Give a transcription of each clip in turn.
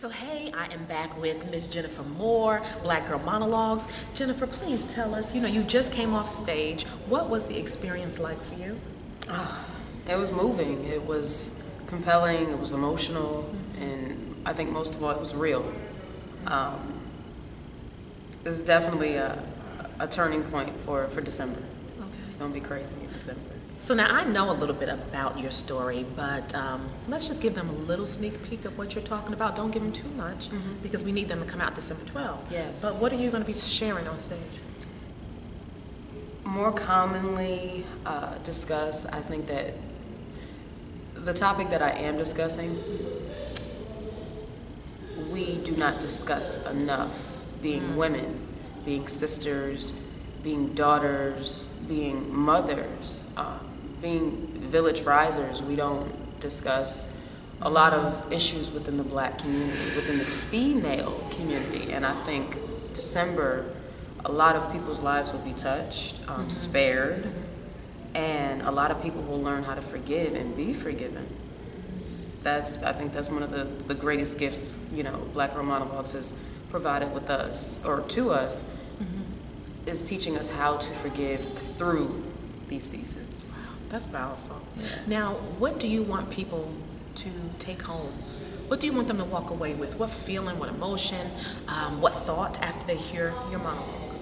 So hey, I am back with Miss Jennifer Moore, Black Girl Monologues. Jennifer, please tell us, you just came off stage. What was the experience like for you? It was moving. It was compelling. It was emotional. And I think most of all, it was real. This is definitely a turning point for December. Okay. It's going to be crazy in December. So now I know a little bit about your story, but let's just give them a little sneak peek of what you're talking about. Don't give them too much because we need them to come out December 12th. Yes. But what are you going to be sharing on stage? More commonly discussed, I think that the topic that I am discussing, we do not discuss enough. Being women, being sisters, being daughters, being mothers, being village risers. We don't discuss a lot of issues within the Black community, within the female community. And I think December, a lot of people's lives will be touched, spared, and a lot of people will learn how to forgive and be forgiven. I think that's one of the greatest gifts, Black Girl Monologues has provided with us, or to us, is teaching us how to forgive through these pieces. Wow, that's powerful. Yeah. Now, what do you want people to take home? What do you want them to walk away with? What feeling, what emotion, what thought after they hear your monologue?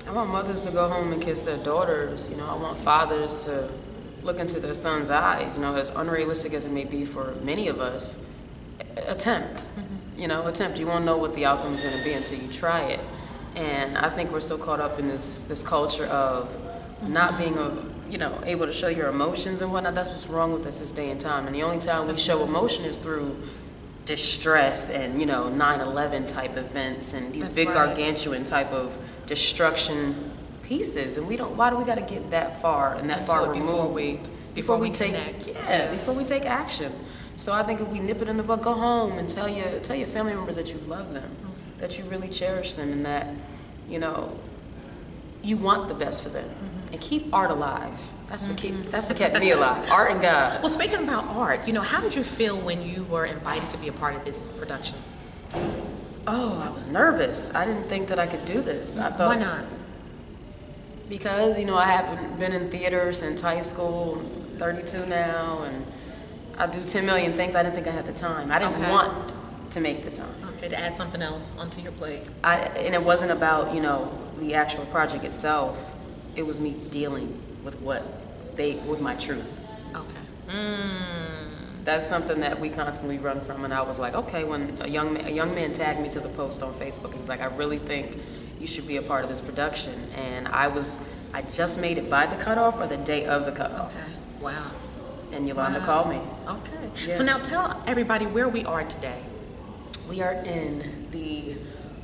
I want mothers to go home and kiss their daughters. I want fathers to look into their sons' eyes. As unrealistic as it may be for many of us, attempt. Attempt. You won't know what the outcome is going to be until you try it. And I think we're so caught up in this culture of not being able to show your emotions and whatnot. That's what's wrong with us this day and time. And the only time we show emotion is through distress and 9/11 type events and these big gargantuan type of destruction pieces. And why do we got to get that far and that far removed before we take action? So I think if we nip it in the bud, go home and tell your family members that you love them, that you really cherish them, and that you want the best for them, and keep art alive. That's what kept me alive. Art and God. Well, speaking about art, how did you feel when you were invited to be a part of this production? Oh, I was nervous. I didn't think that I could do this. I thought, why not? Because I haven't been in theater since high school. I'm 32 now, and I do 10 million things. I didn't think I had the time. I didn't want to make the time. Okay, to add something else onto your plate. And it wasn't about, the actual project itself. It was me dealing with with my truth. Okay. That's something that we constantly run from. And I was like, okay, when a young man tagged me to the post on Facebook, he's like, I really think you should be a part of this production. And I just made it by the cutoff or the day of the cutoff. Okay. Wow. And Yolanda called me. Okay. Yeah. So now tell everybody where we are today. We are in the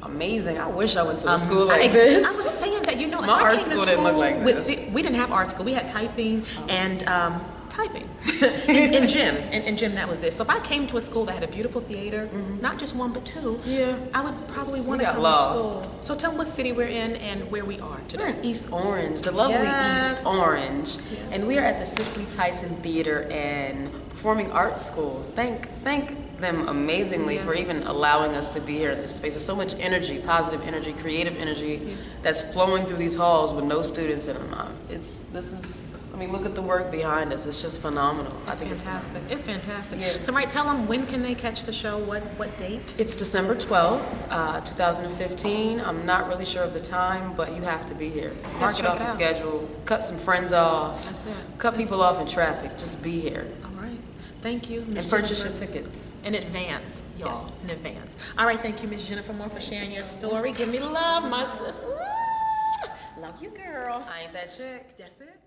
amazing, I wish I went to a school like this. I was saying that, my art school didn't look like this. We didn't have art school. We had typing and typing. in gym, that was it. So if I came to a school that had a beautiful theater, not just one but two, I would probably want to come to school. So tell them what city we're in and where we are today. We're in East Orange, the lovely East Orange. Yes. And we are at the Cicely Tyson Theater and Performing Arts School. Thank them amazingly for even allowing us to be here in this space. There's so much energy, positive energy, creative energy that's flowing through these halls with no students in them. Look at the work behind us. It's just phenomenal. It's fantastic. It's fantastic. Yeah. So, tell them, when can they catch the show? What date? It's December 12th, 2015. I'm not really sure of the time, but you have to be here. Mark it off your schedule. Cut some friends off. That's it. Cut people off in traffic. Just be here. All right. Thank you, Ms. And purchase Jennifer. your tickets. In advance, y'all. Yes. In advance. All right. Thank you, Ms. Jennifer Moore, for sharing your story. Give me love, my sis. Love you, girl. I ain't that chick. That's it.